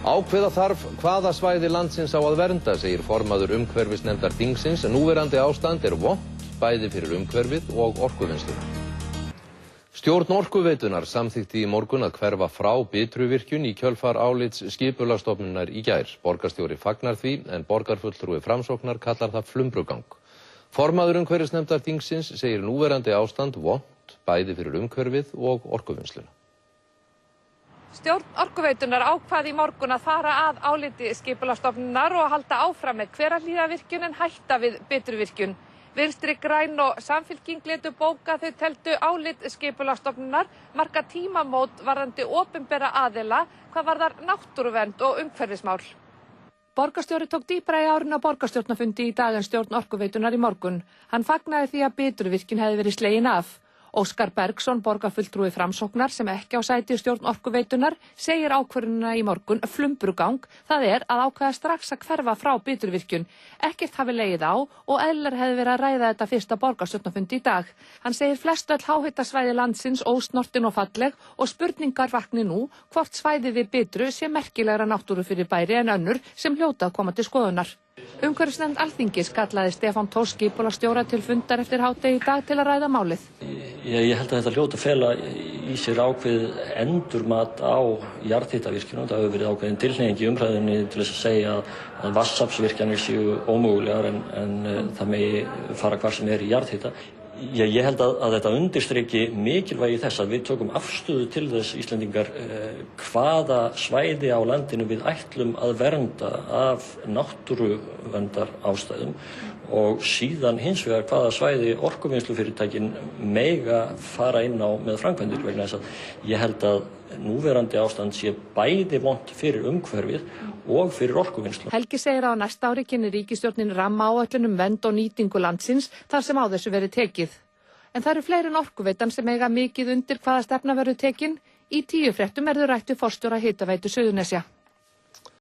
Ákveða þarf hvaða svæði landsins á að vernda, segir formaður umhverfisnefndar þingsins. Núverandi ástand vont, bæði fyrir umhverfið og orkuvinnsluna. Stjórn Orkuveitunnar samþykkti í morgun að hverfa frá Bitruvirkjun í kjölfar álits Skipulagsstofnunar í gær. Borgarstjóri fagnar því, en borgarfulltrúi Framsóknar kallar það flumbrugang. Formaður umhverfisnefndar þingsins segir núverandi ástand vont, bæði fyrir umhverfið og orkuvinnsluna. Stjórn Orkuveitunnar ákvað í morgun að fara að áliti Skipulagsstofnunar og halda áfram með Hverahlíðarvirkjun en hætta við Bitruvirkjun. Vinstri græn og Samfylking létu bóka þau teldu álit Skipulagsstofnunar marka tímamót varðandi opinbera aðila hvað varðar náttúruvernd og umhverfismál. Borgarstjóri tók dýpra í árin á borgarstjórnarfundi í dag en stjórn Orkuveitunnar í morgun. Hann fagnaði því að Bitruvirkjun hefði verið slegin af. Óskar Bergsson, borgarfulltrúi Framsóknar sem ekki á sæti í stjórn Orkuveitunnar, segir ákvörðunina í morgun flumbrugang, það að ákveða strax að hverfa frá Bitruvirkjun. Ekkert hafi legið á og eðlilega hefði verið að ræða þetta fyrsta borgarstjórnarfundi í dag. Hann segir flest öll háhitasvæði landsins ósnortin og falleg og spurningar vakni nú hvort svæði við Bitru sé merkilegra náttúrufyrirbæri en önnur sem hljóta að koma til skoðunar. Umhverfisnefnd Alþingis kallaði Stefán Thor skipulagsstjóra til fundar eftir hádegi í dag til að ræða málið. Ég held að þetta hljóti að fela í sér ákveðið endurmat á jarðhitavirkjunum. Það hefur verið ákveðin tilhneiging í umræðunni til þess að segja að vatnsaflsvirkjanir séu ómögulegar en það megi fara hvar sem í jarðhita. Ég held að þetta undirstriki mikilvægi þess að við tökum afstöðu til þess Íslendingar hvaða svæði á landinu við ætlum að vernda af náttúruverndar ástæðum og síðan hins vegar hvaða svæði orkuvinnslufyrirtækin mega fara inn á með framkvæmdir vegna þess að ég held að núverandi ástand sé bæði vont fyrir umhverfið og fyrir orkuvinnslu. Helgi segir að á næsta ári kynni ríkisstjórnin rammaáætlun vernd og nýtingu landsins þar sem á þessu verið tekið. En það eru fleiri en Orkuveitan sem eiga mikið undir hvaða stefna verður tekin. Í 10 fréttum verður rætt við forstjóra Hitaveitu Suðurnesja.